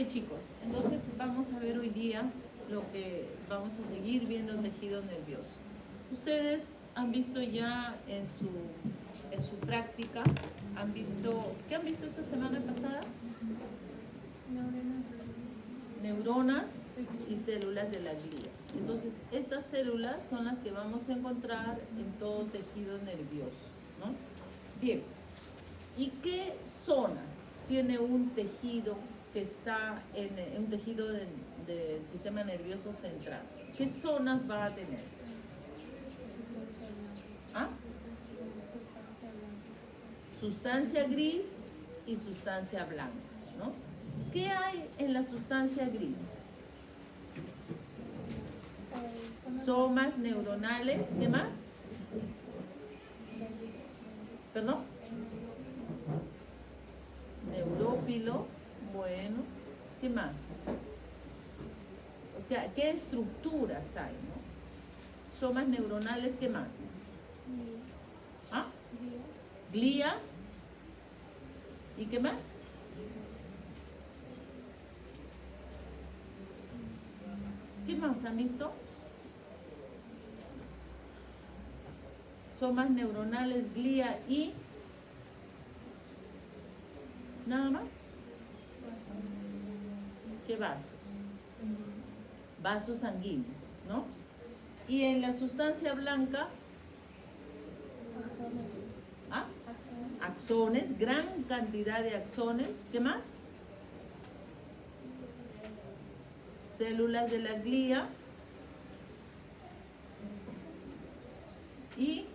chicos, entonces vamos a ver hoy día lo que vamos a seguir viendo tejido nervioso. Ustedes han visto ya en su práctica, ¿qué han visto esta semana pasada? Neuronas y células de la glía. Entonces, estas células son las que vamos a encontrar en todo tejido nervioso, ¿no? Bien, ¿y qué zonas tiene un tejido que está en un tejido del sistema nervioso central? ¿Qué zonas va a tener? ¿Ah? Sustancia gris y sustancia blanca, ¿no? ¿Qué hay en la sustancia gris? Somas neuronales, ¿qué más? ¿Perdón? Neurópilo, bueno, ¿qué más? ¿Qué estructuras hay, no? Somas neuronales, ¿qué más? ¿Ah? Glía. ¿Y qué más? ¿Qué más han visto? Somas neuronales, glía y... ¿Nada más? ¿Qué vasos? Vasos sanguíneos, ¿no? Y en la sustancia blanca... ¿Ah? Axones, gran cantidad de axones. ¿Qué más? Células de la glía y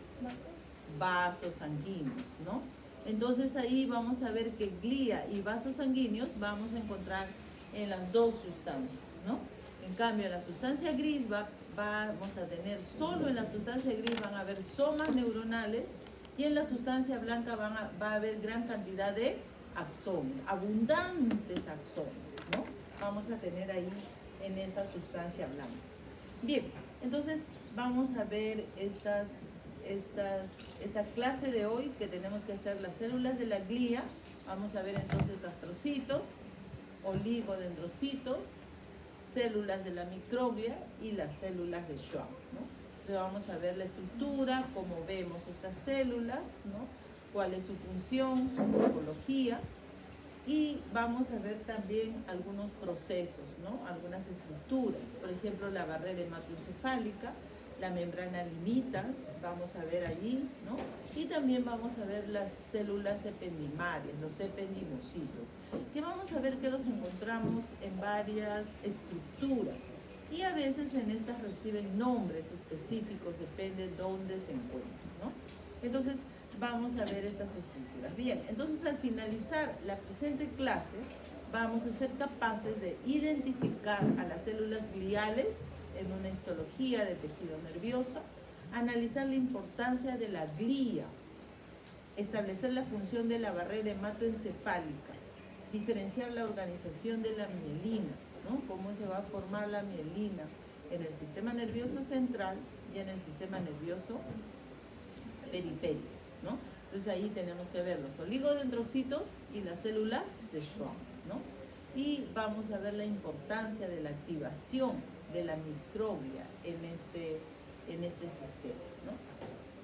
vasos sanguíneos, ¿no? Entonces ahí vamos a ver que glía y vasos sanguíneos vamos a encontrar en las dos sustancias, ¿no? En cambio, en la sustancia gris vamos a tener, solo en la sustancia gris van a haber somas neuronales y en la sustancia blanca va a haber gran cantidad de axones, abundantes axones, ¿no? Vamos a tener ahí en esa sustancia blanca. Bien, entonces vamos a ver esta clase de hoy que tenemos que hacer las células de la glía. Vamos a ver entonces astrocitos, oligodendrocitos, células de la microglia y las células de Schwann, ¿no? Entonces vamos a ver la estructura, cómo vemos estas células, ¿no? Cuál es su función, su morfología. Y vamos a ver también algunos procesos, ¿no? Algunas estructuras, por ejemplo, la barrera hematoencefálica, la membrana limitas, vamos a ver allí, ¿no? Y también vamos a ver las células ependimarias, los ependimocitos, que vamos a ver que los encontramos en varias estructuras y a veces en estas reciben nombres específicos, depende de dónde se encuentran, ¿no? Entonces, vamos a ver estas estructuras. Bien, entonces al finalizar la presente clase, vamos a ser capaces de identificar a las células gliales en una histología de tejido nervioso, analizar la importancia de la glía, establecer la función de la barrera hematoencefálica, diferenciar la organización de la mielina, ¿no? Cómo se va a formar la mielina en el sistema nervioso central y en el sistema nervioso periférico, ¿no? Entonces ahí tenemos que ver los oligodendrocitos y las células de Schwann, ¿no? Y vamos a ver la importancia de la activación de la microglia en este sistema, ¿no?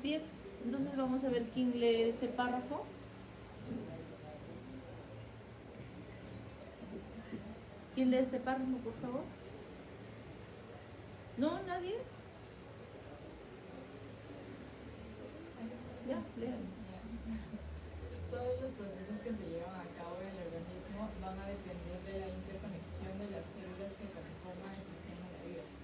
Bien, entonces vamos a ver quién lee este párrafo. ¿Quién lee este párrafo, por favor? ¿No? ¿Nadie? Ya, lean. Todos los procesos que se llevan a cabo en el organismo van a depender de la interconexión de las células que conforman el sistema nervioso.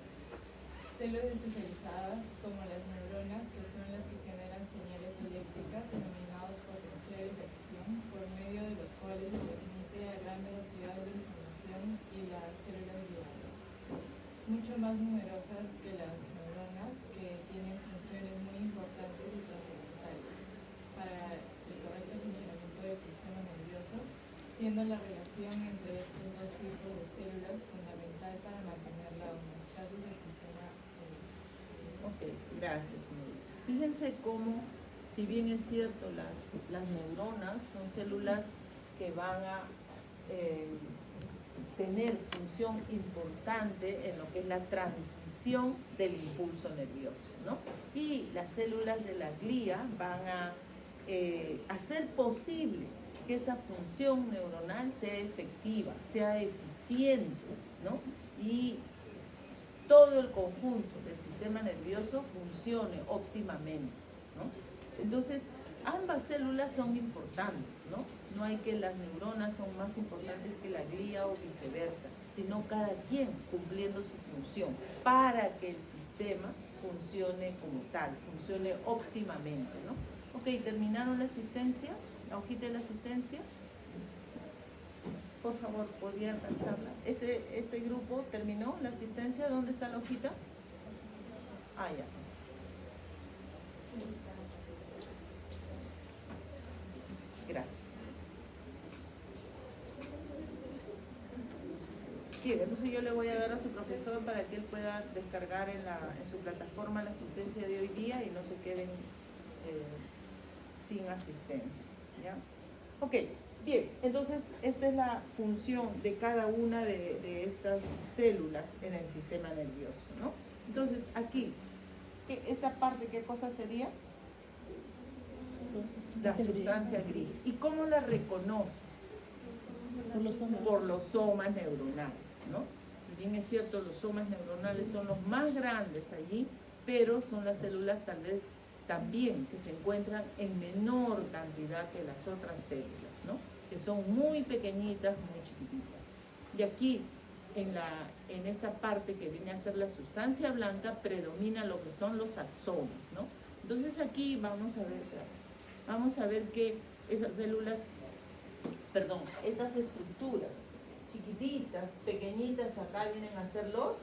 Células especializadas como las neuronas, que son las que generan señales eléctricas denominados potenciales de acción, por medio de los cuales se transmite a gran velocidad la información, y las células gliales, mucho más numerosas que las neuronas, que tienen funciones muy importantes y trascendentales para el correcto funcionamiento del sistema nervioso, siendo la relación entre estos dos tipos de células fundamental para mantener la homeostasis del sistema nervioso. Ok, gracias, María. Fíjense cómo, si bien es cierto, las neuronas son células que van a tener función importante en lo que es la transmisión del impulso nervioso, ¿no? Y las células de la glía van a hacer posible que esa función neuronal sea efectiva, sea eficiente, ¿no? Y todo el conjunto del sistema nervioso funcione óptimamente, ¿no? Entonces, ambas células son importantes, ¿no? No hay que las neuronas son más importantes que la glía o viceversa, sino cada quien cumpliendo su función para que el sistema funcione como tal, funcione óptimamente, ¿no? Ok, ¿terminaron la asistencia? ¿La hojita de la asistencia? Por favor, ¿podría alcanzarla? Este grupo terminó la asistencia. ¿Dónde está la hojita? Ah, ya. Gracias. Bien, entonces yo le voy a dar a su profesor para que él pueda descargar en su plataforma la asistencia de hoy día y no se queden sin asistencia, ¿ya? Ok, bien, entonces esta es la función de cada una de estas células en el sistema nervioso, ¿no? Entonces aquí, esta parte, ¿qué cosa sería? La sustancia gris. ¿Y cómo la reconoce? Por los somas neuronales, ¿no? Si bien es cierto, los somas neuronales son los más grandes allí, pero son las células tal vez también que se encuentran en menor cantidad que las otras células, ¿no? Que son muy pequeñitas, muy chiquititas. Y aquí, en esta parte que viene a ser la sustancia blanca, predomina lo que son los axones, ¿no? Entonces aquí vamos a ver, gracias, vamos a ver que esas células, perdón, estas estructuras chiquititas, pequeñitas, acá vienen a ser los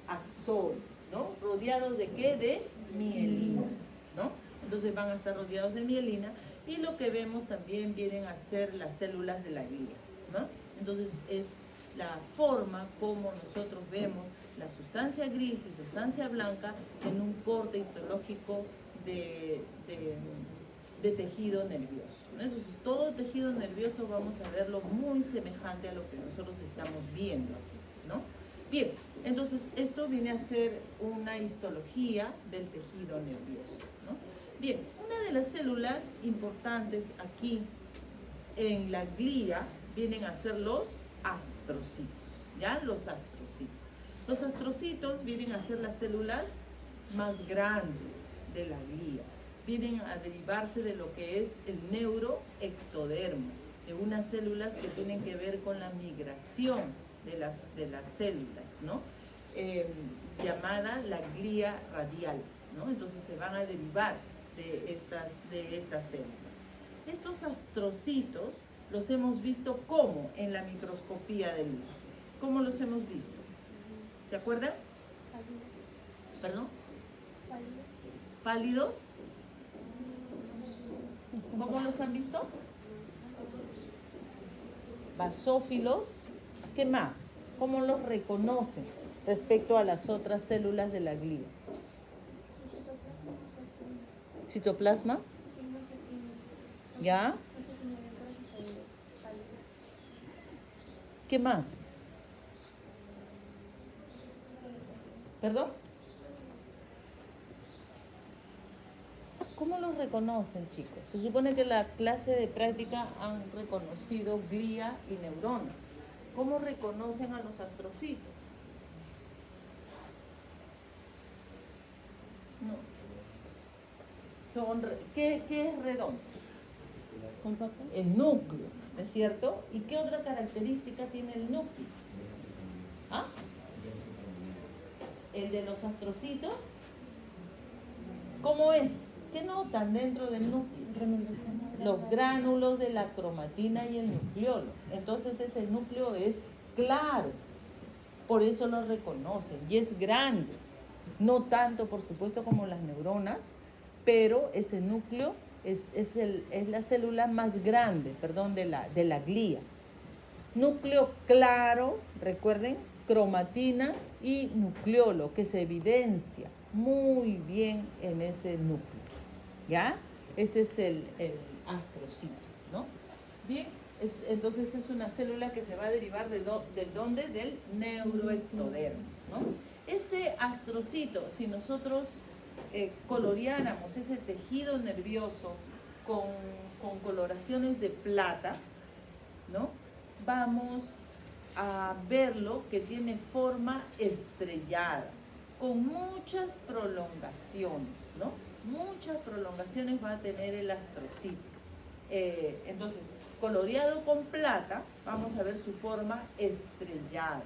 axones, ¿no? ¿Rodeados de qué? De mielina, ¿no? Entonces van a estar rodeados de mielina y lo que vemos también vienen a ser las células de la glía, ¿no? Entonces es la forma como nosotros vemos la sustancia gris y sustancia blanca en un corte histológico de tejido nervioso, ¿no? Entonces todo tejido nervioso vamos a verlo muy semejante a lo que nosotros estamos viendo aquí, ¿no? Bien, entonces esto viene a ser una histología del tejido nervioso, ¿no? Bien, una de las células importantes aquí en la glía vienen a ser los astrocitos, ¿ya? Los astrocitos. Los astrocitos vienen a ser las células más grandes de la glía. Vienen a derivarse de lo que es el neuroectodermo, de unas células que tienen que ver con la migración de las células, ¿no? Llamada la glía radial, ¿no? Entonces se van a derivar de estas células. Estos astrocitos los hemos visto ¿cómo? En la microscopía de luz. ¿Cómo los hemos visto? ¿Se acuerdan? ¿Perdón? ¿Pálidos? ¿Cómo los han visto? Basófilos. ¿Qué más? ¿Cómo los reconocen respecto a las otras células de la glía? ¿Citoplasma? ¿Ya? ¿Qué más? ¿Perdón? ¿Cómo los reconocen, chicos? Se supone que en la clase de práctica han reconocido glía y neuronas. ¿Cómo reconocen a los astrocitos? No. ¿Qué es redondo? El núcleo, ¿no es cierto? ¿Y qué otra característica tiene el núcleo? ¿Ah? El de los astrocitos. ¿Cómo es? ¿Qué notan dentro del núcleo? Los gránulos de la cromatina y el nucleolo. Entonces ese núcleo es claro, por eso lo reconocen y es grande. No tanto, por supuesto, como las neuronas, pero ese núcleo es la célula más grande, de la glía. Núcleo claro, recuerden, cromatina y nucleolo, que se evidencia muy bien en ese núcleo, ¿ya? Este es el astrocito, ¿no? Bien, Entonces es una célula que se va a derivar ¿del dónde? Del neuroectodermo, ¿no? Este astrocito, si nosotros coloreáramos ese tejido nervioso con coloraciones de plata, ¿no? Vamos a verlo que tiene forma estrellada, con muchas prolongaciones, ¿no? Muchas prolongaciones va a tener el astrocito. Entonces, coloreado con plata, vamos a ver su forma estrellada.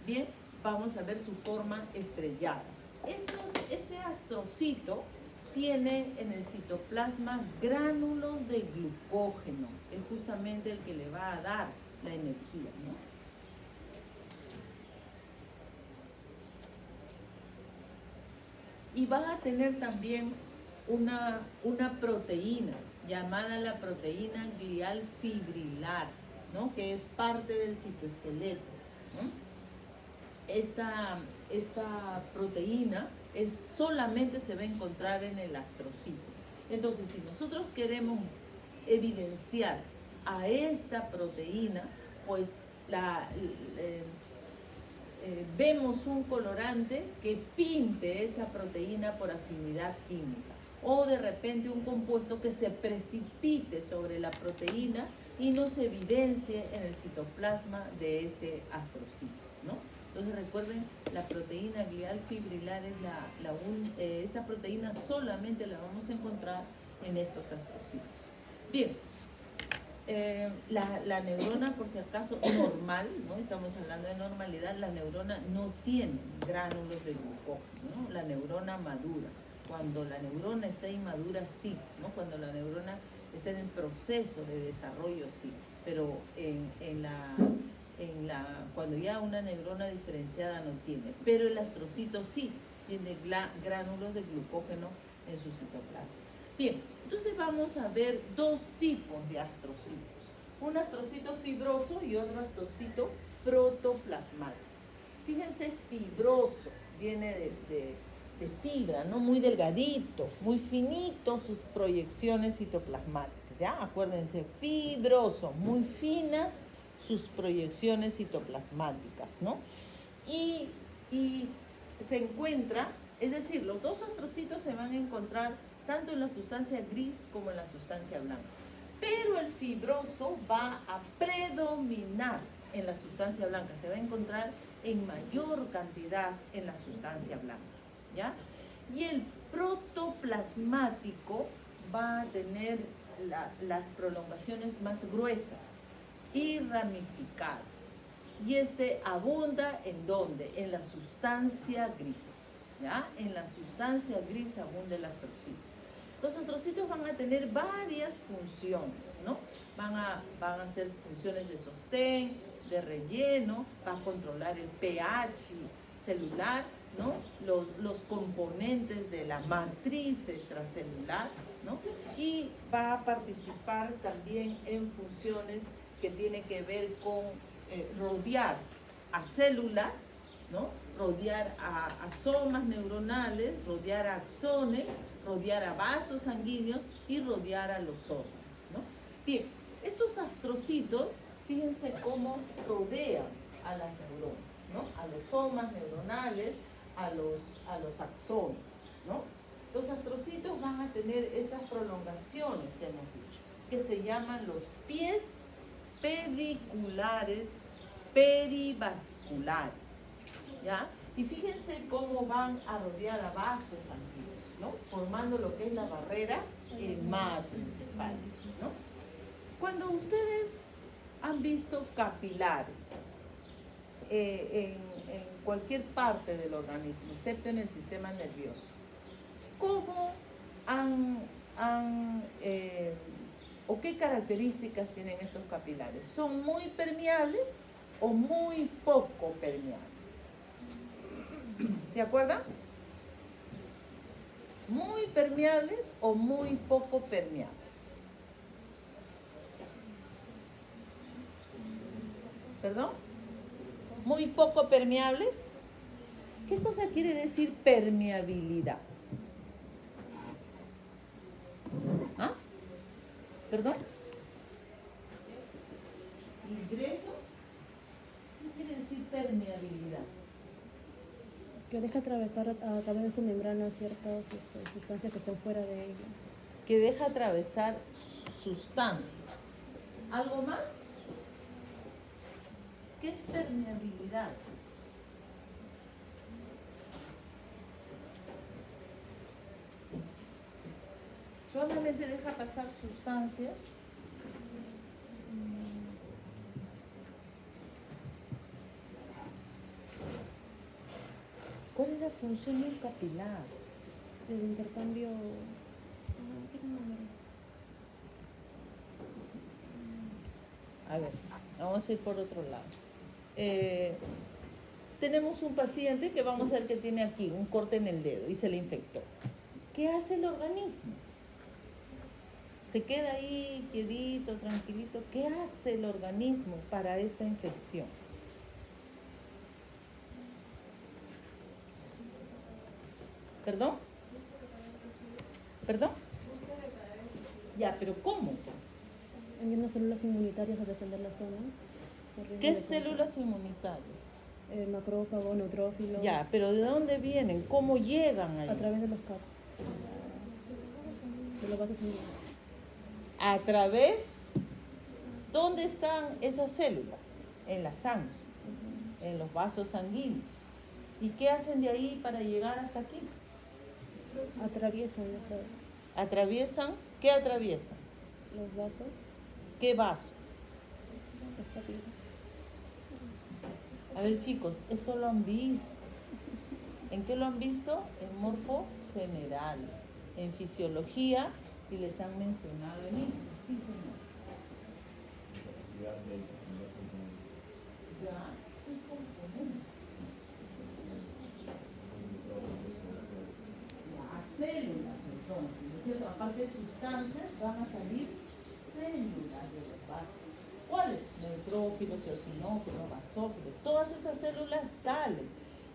Bien, vamos a ver su forma estrellada. Este astrocito tiene en el citoplasma gránulos de glucógeno, que es justamente el que le va a dar la energía, ¿no? Y va a tener también una proteína llamada la proteína glial fibrilar, ¿no? Que es parte del citoesqueleto, ¿no? Esta proteína solamente se va a encontrar en el astrocito. Entonces, si nosotros queremos evidenciar a esta proteína, pues vemos un colorante que pinte esa proteína por afinidad química, o de repente un compuesto que se precipite sobre la proteína y nos evidencie en el citoplasma de este astrocito, ¿no? Entonces recuerden, la proteína glial fibrilar es esta proteína solamente la vamos a encontrar en estos astrocitos. Bien, la neurona, por si acaso, normal, ¿no? Estamos hablando de normalidad, la neurona no tiene gránulos de glucógeno, ¿no? La neurona madura. Cuando la neurona está inmadura, sí, ¿no? Cuando la neurona está en el proceso de desarrollo, sí, pero cuando ya una neurona diferenciada no tiene, pero el astrocito sí tiene gránulos de glucógeno en su citoplasma. Bien, entonces vamos a ver dos tipos de astrocitos, un astrocito fibroso y otro astrocito protoplasmático. Fíjense, fibroso viene de fibra, ¿no? Muy delgadito, muy finito sus proyecciones citoplasmáticas, ¿ya? Acuérdense, fibroso, muy finas sus proyecciones citoplasmáticas, ¿no? Y se encuentra, es decir, los dos astrocitos se van a encontrar tanto en la sustancia gris como en la sustancia blanca, pero el fibroso va a predominar en la sustancia blanca, se va a encontrar en mayor cantidad en la sustancia blanca, ¿ya? Y el protoplasmático va a tener las prolongaciones más gruesas y ramificadas. Y abunda ¿en dónde? En la sustancia gris, ¿ya? En la sustancia gris abunda el astrocito. Los astrocitos van a tener varias funciones, ¿no? Van a ser funciones de sostén, de relleno, va a controlar el pH celular, ¿no? Los componentes de la matriz extracelular, ¿no? Y va a participar también en funciones que tienen que ver con rodear a células, ¿no? Rodear a somas neuronales, rodear a axones, rodear a vasos sanguíneos y rodear a los órganos, ¿no? Bien, estos astrocitos, fíjense cómo rodean a las neuronas, ¿no? A los somas neuronales, a los axones, ¿no? Los astrocitos van a tener estas prolongaciones, hemos dicho, que se llaman los pies pediculares perivasculares, ¿ya? Y fíjense cómo van a rodear a vasos sanguíneos, ¿no? Formando lo que es la barrera hematoencefálica, ¿no? Cuando ustedes han visto capilares en cualquier parte del organismo, excepto en el sistema nervioso, ¿cómo o qué características tienen estos capilares? ¿Son muy permeables o muy poco permeables? ¿Se acuerdan? ¿Muy permeables o muy poco permeables? ¿Perdón? ¿Muy poco permeables? ¿Qué cosa quiere decir permeabilidad? ¿Ah? ¿Perdón? Ingreso, ¿qué quiere decir permeabilidad? Que deja atravesar a través de su membrana ciertas sustancias que están fuera de ella. Que deja atravesar sustancia. ¿Algo más? ¿Qué es permeabilidad? Solamente deja pasar sustancias. ¿Cuál es la función de un capilar? El intercambio. ¿Qué número? A ver, vamos a ir por otro lado. Tenemos un paciente que vamos a ver que tiene aquí un corte en el dedo y se le infectó. ¿Qué hace el organismo? Se queda ahí quietito, tranquilito. ¿Qué hace el organismo para esta infección? ¿Perdón? ¿Perdón? Ya, pero ¿cómo? Enviando células inmunitarias a defender la zona. ¿Qué células inmunitarias? Macrófagos, neutrófilos. Ya, pero ¿de dónde vienen? ¿Cómo llegan ahí? A través de los CAP. De los vasos sanguíneos. A través, ¿dónde están esas células? En la sangre, en los vasos sanguíneos. ¿Y qué hacen de ahí para llegar hasta aquí? Atraviesan esas. ¿Atraviesan? ¿Qué atraviesan? Los vasos. ¿Qué vasos? Las papilas. A ver, chicos, esto lo han visto. ¿En qué lo han visto? En morfo general, en fisiología, y les han mencionado en esto. Sí, señor. Ya, ¿qué componente? Las células, entonces, ¿no es cierto? Aparte de sustancias, van a salir células de los vasos. ¿Cuáles? Neutrófilos, eosinófilos, basófilos. Todas esas células salen.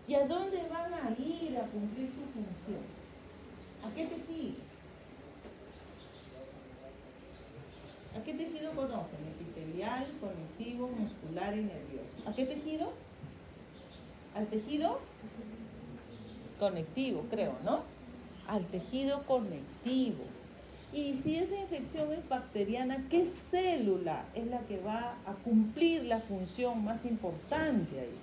¿Y a dónde van a ir a cumplir su función? ¿A qué tejido? ¿A qué tejido conocen? Epitelial, conectivo, muscular y nervioso. ¿A qué tejido? Al tejido conectivo, creo, ¿no? Al tejido conectivo. Y si esa infección es bacteriana, ¿qué célula es la que va a cumplir la función más importante ahí?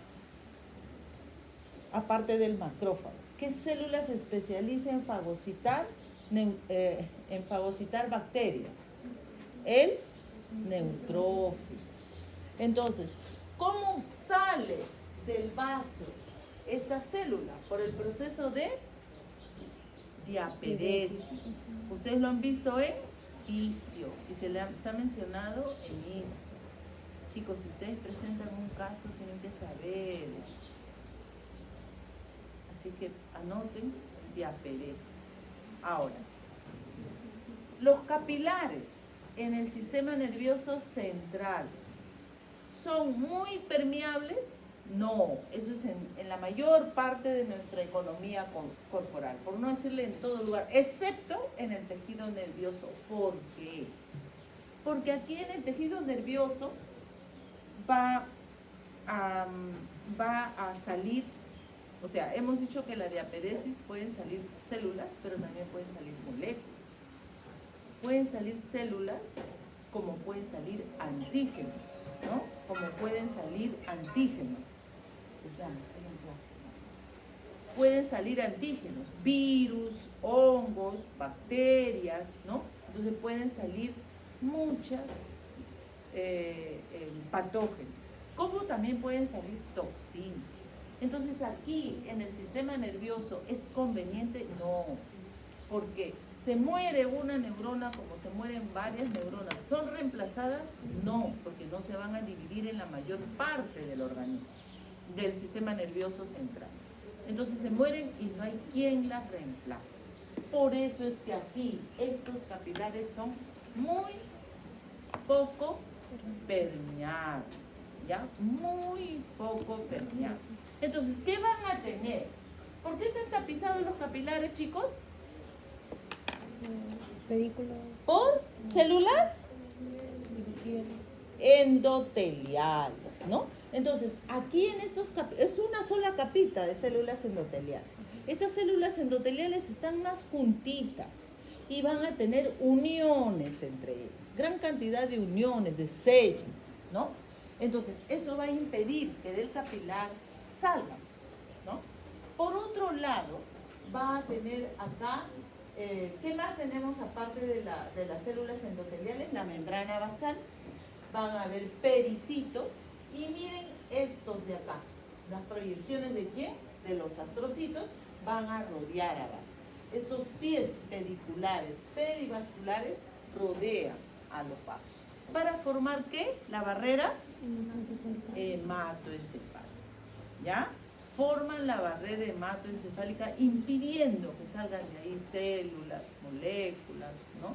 Aparte del macrófago. ¿Qué célula se especializa en fagocitar bacterias? El neutrófilo. Entonces, ¿cómo sale del vaso esta célula? Por el proceso de diapedesis. Ustedes lo han visto en fisio y se ha mencionado en esto. Chicos, si ustedes presentan un caso, tienen que saber esto. Así que anoten diapedesis. Ahora, los capilares en el sistema nervioso central son muy permeables. No, eso es en la mayor parte de nuestra economía corporal, por no decirle en todo lugar, excepto en el tejido nervioso. ¿Por qué? Porque aquí en el tejido nervioso va a salir, o sea, hemos dicho que la diapedesis pueden salir células, pero también pueden salir moléculas. Pueden salir células como pueden salir antígenos, ¿no? Como pueden salir antígenos. Pueden salir antígenos, virus, hongos, bacterias, ¿no? Entonces pueden salir muchas patógenos, como también pueden salir toxinas. Entonces aquí en el sistema nervioso ¿es conveniente? No, porque se muere una neurona como se mueren varias neuronas. ¿Son reemplazadas? No, porque no se van a dividir en la mayor parte del organismo, del sistema nervioso central. Entonces se mueren y no hay quien las reemplace. Por eso es que aquí estos capilares son muy poco permeables, ¿ya? Muy poco permeables. Entonces, ¿qué van a tener? ¿Por qué están tapizados los capilares, chicos? Pedículos. ¿Por células? endoteliales, ¿no? Entonces, aquí en estos es una sola capita de células endoteliales. Estas células endoteliales están más juntitas y van a tener uniones entre ellas, gran cantidad de uniones, de sello, ¿no? Entonces, eso va a impedir que del capilar salgan, ¿no? Por otro lado, va a tener acá, ¿qué más tenemos aparte de las células endoteliales? La membrana basal, van a haber pericitos, y miren estos de acá, las proyecciones ¿de quién? De los astrocitos, van a rodear a vasos. Estos pies pediculares, pedivasculares, rodean a los vasos. ¿Para formar qué? La barrera hematoencefálica, ¿ya? Forman la barrera hematoencefálica impidiendo que salgan de ahí células, moléculas, ¿no?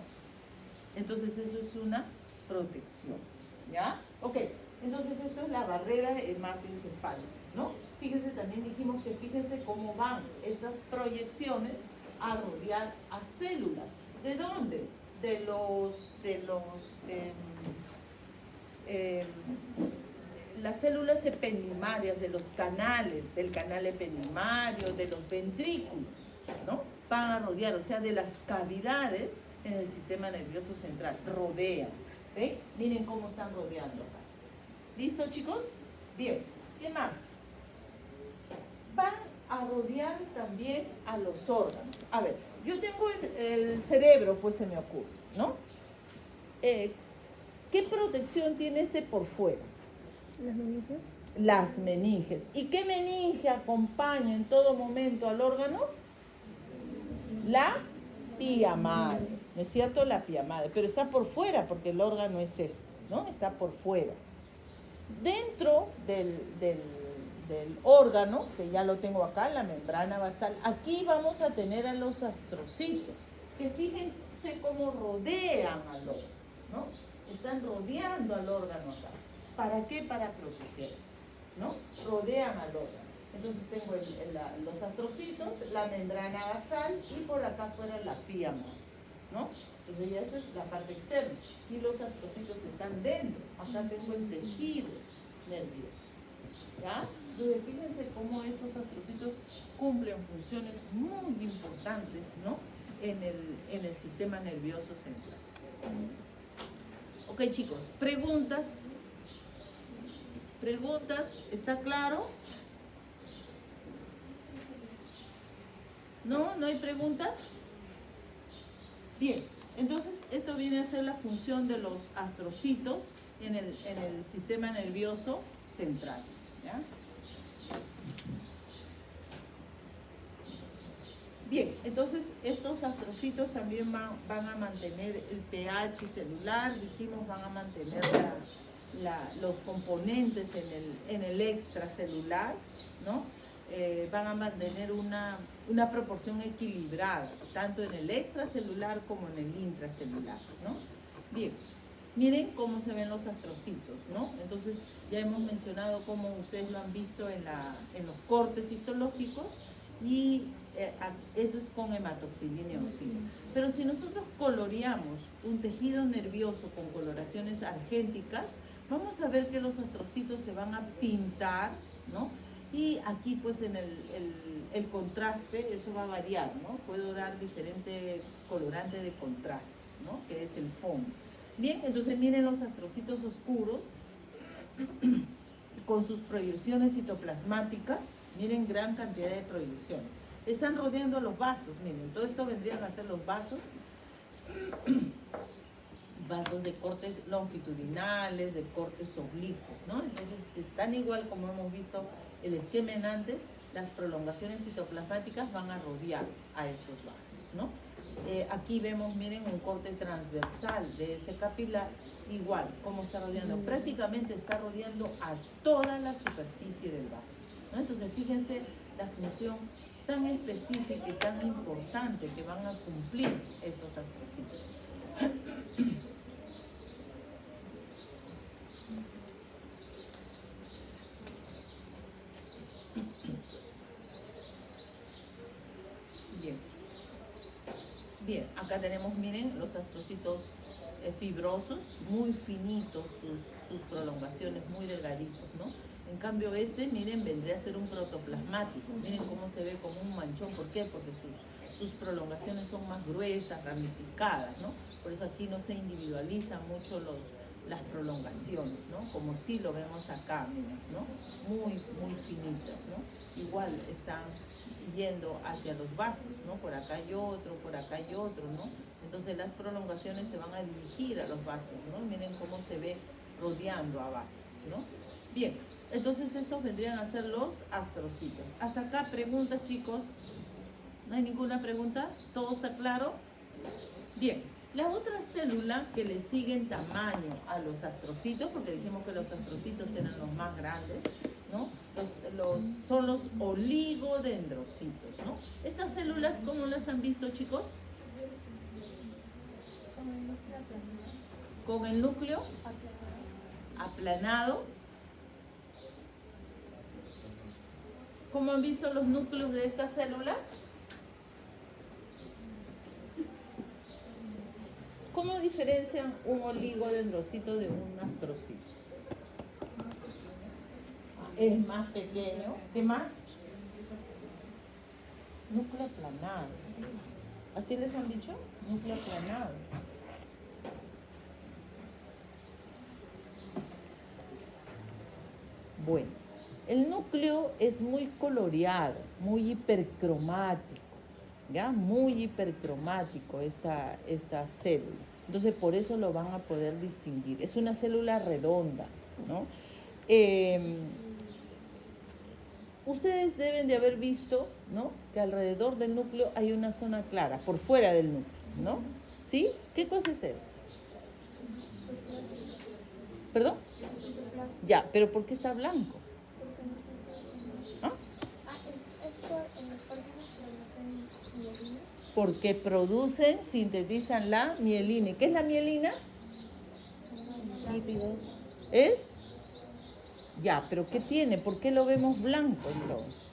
Entonces eso es una protección, ¿ya? Ok, entonces esto es la barrera hematoencefálica, ¿no? Fíjense, también dijimos que fíjense cómo van estas proyecciones a rodear a células. ¿De dónde? Las células ependimarias, de los canales, del canal ependimario, de los ventrículos, ¿no? Van a rodear, o sea, de las cavidades en el sistema nervioso central, rodean. ¿Ven? Miren cómo están rodeando acá. ¿Listo, chicos? Bien. ¿Qué más? Van a rodear también a los órganos. A ver, yo tengo el cerebro, pues se me ocurre, ¿no? ¿Qué protección tiene este por fuera? Las meninges. Las meninges. ¿Y qué meninge acompaña en todo momento al órgano? La pía madre, ¿no es cierto? La pía madre, pero está por fuera porque el órgano es este, ¿no? Está por fuera. Dentro del órgano, que ya lo tengo acá, la membrana basal, aquí vamos a tener a los astrocitos, que fíjense cómo rodean al órgano, ¿no? Están rodeando al órgano acá. ¿Para qué? Para proteger, ¿no? Rodean al órgano. Entonces tengo los astrocitos, la membrana basal y por acá afuera la pía madre, ¿no? Entonces ya eso es la parte externa. Y los astrocitos están dentro. Acá tengo el tejido nervioso, ¿ya? Entonces fíjense cómo estos astrocitos cumplen funciones muy importantes, ¿no? En el sistema nervioso central. Ok, chicos, preguntas. ¿Preguntas? ¿Está claro? ¿No? ¿No hay preguntas? Bien, entonces esto viene a ser la función de los astrocitos en el sistema nervioso central, ¿ya? Bien, entonces estos astrocitos también van a mantener el pH celular, dijimos, van a mantener los componentes en el extracelular, ¿no? Van a mantener una proporción equilibrada, tanto en el extracelular como en el intracelular, ¿no? Bien, miren cómo se ven los astrocitos, ¿no? Entonces ya hemos mencionado cómo ustedes lo han visto en los cortes histológicos, y eso es con hematoxilina y eosina. Pero si nosotros coloreamos un tejido nervioso con coloraciones argénticas, vamos a ver que los astrocitos se van a pintar, ¿no? Y aquí pues en el contraste, eso va a variar, ¿no? Puedo dar diferente colorante de contraste, ¿no? Que es el fondo. Bien, entonces miren los astrocitos oscuros con sus proyecciones citoplasmáticas. Miren, gran cantidad de proyecciones. Están rodeando los vasos, miren, todo esto vendrían a ser los vasos. Vasos de cortes longitudinales, de cortes oblicuos, ¿no? Entonces, tan igual como hemos visto el esquema en antes, las prolongaciones citoplasmáticas van a rodear a estos vasos, ¿no? Aquí vemos, miren, un corte transversal de ese capilar, igual, como está rodeando, prácticamente está rodeando a toda la superficie del vaso, ¿no? Entonces, fíjense la función tan específica y tan importante que van a cumplir estos astrocitos. Bien, acá tenemos, miren, los astrocitos fibrosos, muy finitos, sus prolongaciones muy delgaditos, ¿no? En cambio miren, vendría a ser un protoplasmático. Miren cómo se ve como un manchón. ¿Por qué? Porque sus prolongaciones son más gruesas, ramificadas, ¿no? Por eso aquí no se individualizan mucho las prolongaciones, ¿no? Como sí lo vemos acá, miren, ¿no? Muy, muy finitas, ¿no? Igual están yendo hacia los vasos, ¿no? Por acá hay otro, por acá hay otro, ¿no? Entonces las prolongaciones se van a dirigir a los vasos, ¿no? Miren cómo se ve rodeando a vasos, ¿no? Bien, entonces estos vendrían a ser los astrocitos. Hasta acá, preguntas, chicos. ¿No hay ninguna pregunta? ¿Todo está claro? Bien, la otra célula que le sigue en tamaño a los astrocitos, porque dijimos que los astrocitos eran los más grandes, ¿no? Son los oligodendrocitos, ¿no? Estas células, ¿cómo las han visto, chicos? Con el núcleo aplanado. ¿Cómo han visto los núcleos de estas células? ¿Cómo diferencian un oligodendrocito de un astrocito? Es más pequeño. ¿Qué más? Núcleo aplanado. ¿Así les han dicho? Núcleo aplanado. Bueno, el núcleo es muy coloreado, muy hipercromático, ¿ya? Muy hipercromático esta célula. Entonces, por eso lo van a poder distinguir. Es una célula redonda, ¿no? Ustedes deben de haber visto, ¿no? Que alrededor del núcleo hay una zona clara, por fuera del núcleo, ¿no? ¿Sí? ¿Qué cosa es eso? ¿Perdón? Ya, pero ¿por qué está blanco? ¿Ah? Porque producen, sintetizan la mielina. ¿Qué es la mielina? Lípidos. ¿Es? Ya, pero ¿qué tiene? ¿Por qué lo vemos blanco entonces?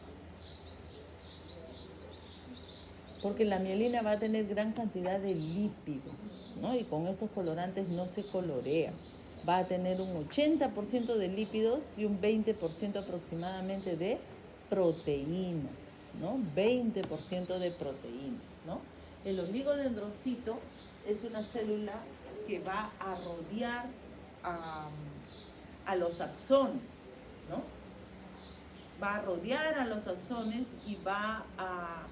Porque la mielina va a tener gran cantidad de lípidos, ¿no? Y con estos colorantes no se colorea. Va a tener un 80% de lípidos y un 20% aproximadamente de proteínas, ¿no? 20% de proteínas, ¿no? El oligodendrocito es una célula que va a rodear a los axones, ¿no? Va a rodear a los axones y va a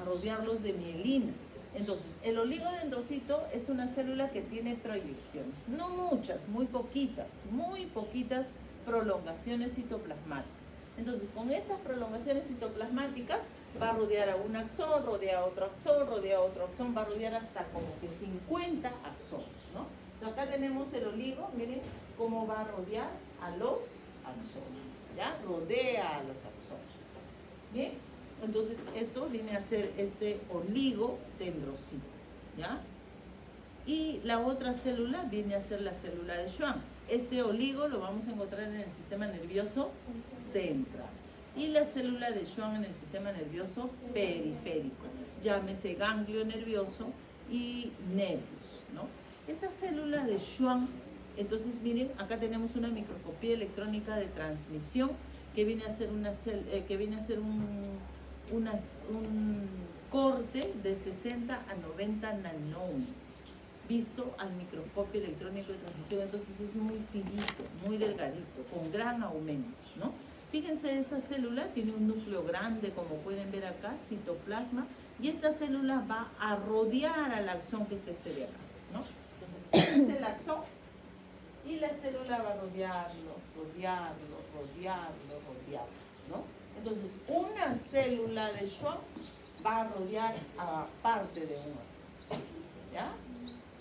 rodearlos de mielina. Entonces, el oligodendrocito es una célula que tiene proyecciones, no muchas, muy poquitas prolongaciones citoplasmáticas. Entonces, con estas prolongaciones citoplasmáticas va a rodear a un axón, rodea a otro axón, rodea a otro axón, va a rodear hasta como que 50 axones, ¿no? Entonces, acá tenemos el oligo, miren cómo va a rodear a los axones, ¿ya? Rodea a los axones. Bien, entonces esto viene a ser este oligodendrocito, ¿ya? Y la otra célula viene a ser la célula de Schwann. Este oligo lo vamos a encontrar en el sistema nervioso central y la célula de Schwann en el sistema nervioso periférico, llámese ganglio nervioso y nervios, ¿no? Esta célula de Schwann, entonces miren, acá tenemos una microscopía electrónica de transmisión que viene a ser un corte de 60 a 90 nanómetros, visto al microscopio electrónico de transmisión. Entonces es muy finito, muy delgadito, con gran aumento, ¿no? Fíjense, esta célula tiene un núcleo grande, como pueden ver acá, citoplasma, y esta célula va a rodear al axón, que es este de acá, ¿no? Entonces, este es el axón, y la célula va a rodearlo, ¿no? Entonces, una célula de Schwann va a rodear a parte de un axón, ¿ya?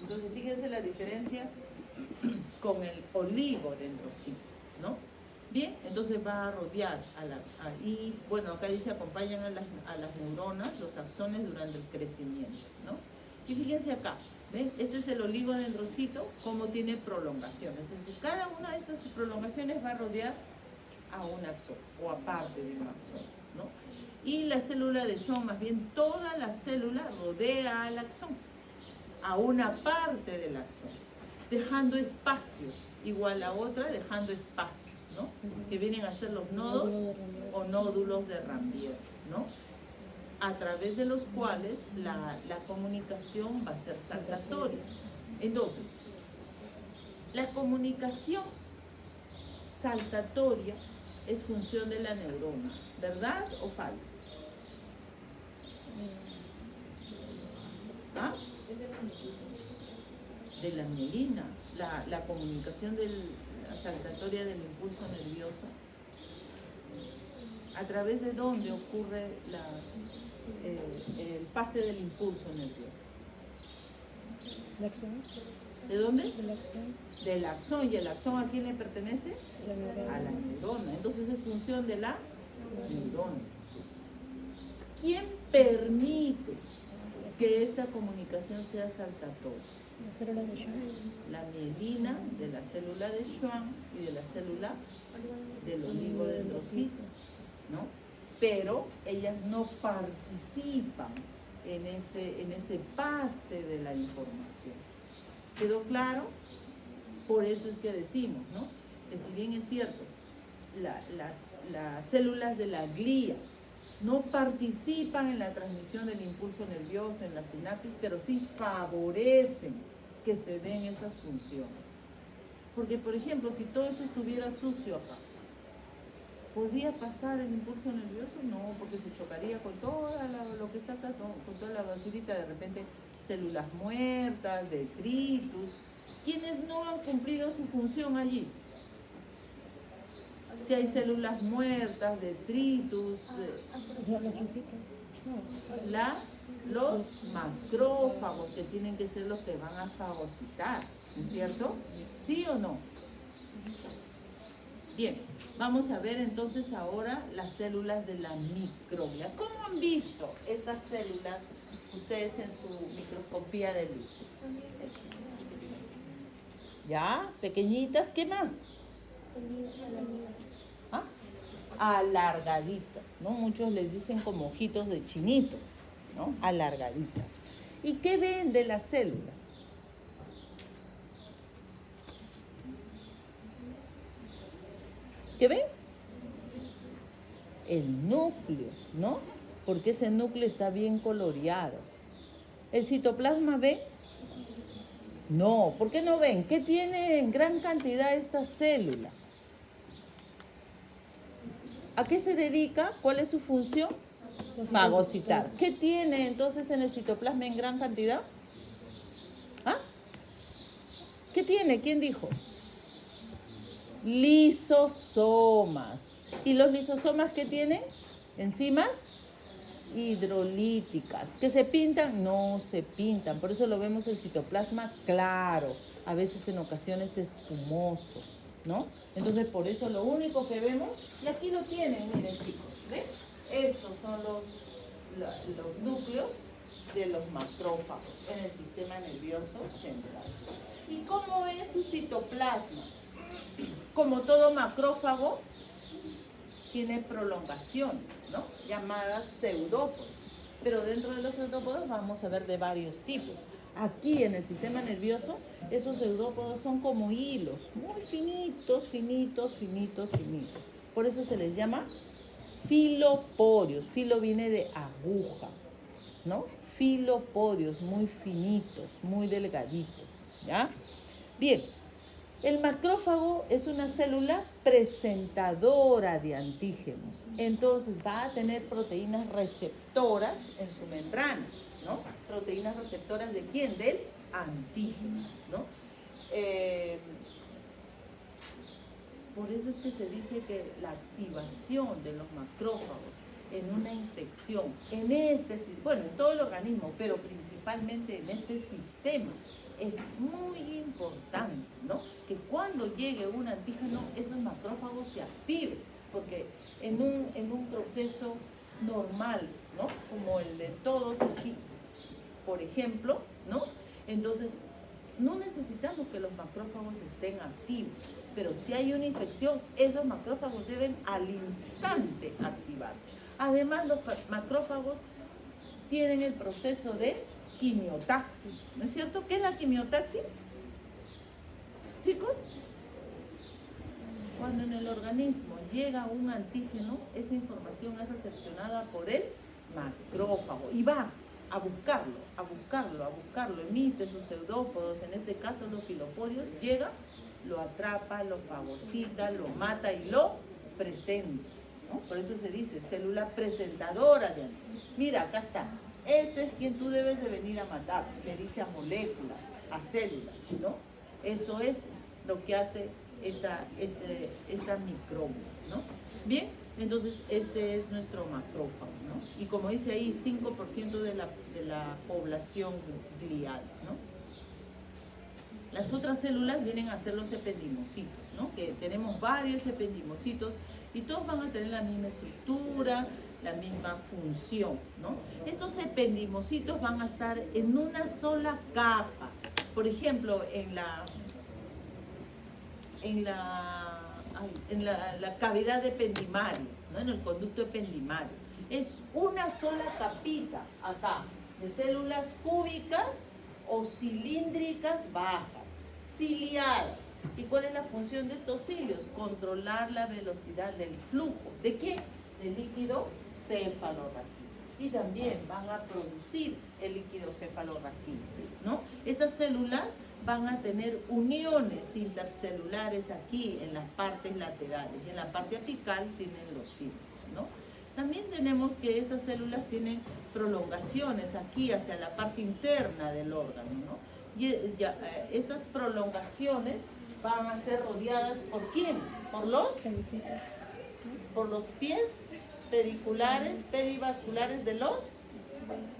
Entonces, fíjense la diferencia con el oligodendrocito, ¿no? Bien, entonces va a rodear y bueno, acá dice acompañan a las neuronas, los axones durante el crecimiento, ¿no? Y fíjense acá, ¿ven? Este es el oligodendrocito, cómo tiene prolongaciones. Entonces, cada una de estas prolongaciones va a rodear a un axón o a parte de un axón, ¿no? Y la célula de Schwann, más bien toda la célula rodea al axón a una parte del axón, dejando espacios, igual a otra, dejando espacios, ¿no? Que vienen a ser los nodos o nódulos de Rambier, ¿no? A través de los cuales la comunicación va a ser saltatoria. Entonces, la comunicación saltatoria es función de la neurona, ¿verdad o falso? ¿Ah? De la mielina, la comunicación la saltatoria del impulso nervioso. ¿A través de dónde ocurre el pase del impulso nervioso? ¿El axón? ¿De dónde? ¿El axón? Del axón. ¿Y el axón a quién le pertenece? La neurona. A la neurona. Entonces es función de la neurona. ¿Quién permite que esta comunicación sea saltatoria? La célula de Schwann. La mielina de la célula de Schwann y de la célula del oligodendrocito, ¿no? Pero ellas no participan en ese pase de la información. ¿Quedó claro? Por eso es que decimos, ¿no? Que si bien es cierto, las células de la glía no participan en la transmisión del impulso nervioso en la sinapsis, pero sí favorecen que se den esas funciones. Porque, por ejemplo, si todo esto estuviera sucio acá, ¿podría pasar el impulso nervioso? No, porque se chocaría con todo lo que está acá, con toda la basurita, de repente células muertas, detritus. ¿Quiénes no han cumplido su función allí? Si hay células muertas, detritus, Los leucocitos. No. los macrófagos, que tienen que ser los que van a fagocitar, ¿no es cierto? ¿Sí o no? Bien, vamos a ver entonces ahora las células de la microglia. ¿Cómo han visto estas células ustedes en su microscopía de luz? ¿Ya? Pequeñitas, ¿qué más? ¿Ah? Alargaditas, ¿no? Muchos les dicen como ojitos de chinito, ¿no? Alargaditas. ¿Y qué ven de las células? ¿Qué ven? El núcleo, ¿no? Porque ese núcleo está bien coloreado. ¿El citoplasma ven? No, ¿por qué no ven? ¿Qué tiene en gran cantidad esta célula? ¿A qué se dedica? ¿Cuál es su función? Fagocitar. ¿Qué tiene entonces en el citoplasma en gran cantidad? ¿Ah? ¿Qué tiene? ¿Quién dijo? Lisosomas. ¿Y los lisosomas qué tienen? Enzimas hidrolíticas. ¿Que se pintan? No se pintan. Por eso lo vemos el citoplasma claro. A veces en ocasiones espumoso, ¿no? Entonces por eso lo único que vemos, y aquí lo tienen, miren chicos, ¿ven? Estos son los núcleos de los macrófagos en el sistema nervioso central. ¿Y cómo es su citoplasma? Como todo macrófago, tiene prolongaciones, ¿no? Llamadas pseudópodos. Pero dentro de los pseudópodos vamos a ver de varios tipos. Aquí en el sistema nervioso, esos pseudópodos son como hilos, muy finitos, finitos, finitos, finitos. Por eso se les llama filopodios. Filo viene de aguja, ¿no? Filopodios, muy finitos, muy delgaditos, ¿ya? Bien. El macrófago es una célula presentadora de antígenos, entonces va a tener proteínas receptoras en su membrana, ¿no? Proteínas receptoras ¿de quién? Del antígeno, ¿no? Por eso es que se dice que la activación de los macrófagos en una infección, en en todo el organismo, pero principalmente en este sistema, es muy importante, ¿no? Que cuando llegue un antígeno, esos macrófagos se activen, porque en un proceso normal, ¿no? Como el de todos aquí, por ejemplo, ¿no? Entonces, no necesitamos que los macrófagos estén activos, pero si hay una infección, esos macrófagos deben al instante activarse. Además, los macrófagos tienen el proceso de quimiotaxis, ¿no es cierto? ¿Qué es la quimiotaxis? Chicos, cuando en el organismo llega un antígeno, esa información es recepcionada por el macrófago y va a buscarlo, emite sus pseudópodos, en este caso los filopodios, llega, lo atrapa, lo fagocita, lo mata y lo presenta, ¿no? Por eso se dice célula presentadora de antígeno. Mira, acá está, este es quien tú debes de venir a matar, le dice a moléculas, a células, ¿no? Eso es lo que hace esta microbio, ¿no? Bien, entonces este es nuestro macrófago, ¿no? Y como dice ahí, 5% de la población glial, ¿no? Las otras células vienen a ser los ependimocitos, ¿no? Que tenemos varios ependimocitos y todos van a tener la misma estructura, la misma función, ¿no? Estos ependimocitos van a estar en una sola capa. Por ejemplo, en la cavidad ependimaria, ¿no? En el conducto ependimario. Es una sola capita acá de células cúbicas o cilíndricas bajas, ciliadas. ¿Y cuál es la función de estos cilios? Controlar la velocidad del flujo. ¿De qué? Del líquido cefalorraquídeo. Y también van a producir el líquido cefalorraquídeo, ¿no? Estas células van a tener uniones intercelulares aquí en las partes laterales y en la parte apical tienen los cilios, ¿no? También tenemos que estas células tienen prolongaciones aquí hacia la parte interna del órgano, ¿no? Y estas prolongaciones van a ser rodeadas ¿por quién? Por los pies pediculares, perivasculares de los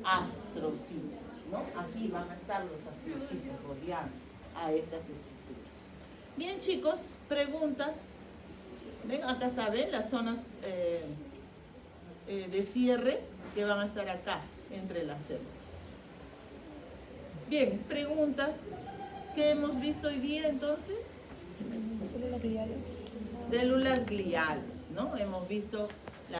astrocitos, ¿no? Aquí van a estar los astrocitos rodeando a estas estructuras. Bien, chicos, preguntas. Ven, acá está, ¿ven? Las zonas de cierre que van a estar acá entre las células. Bien, preguntas. ¿Qué hemos visto hoy día entonces? Células gliales. Células gliales, ¿no? Hemos visto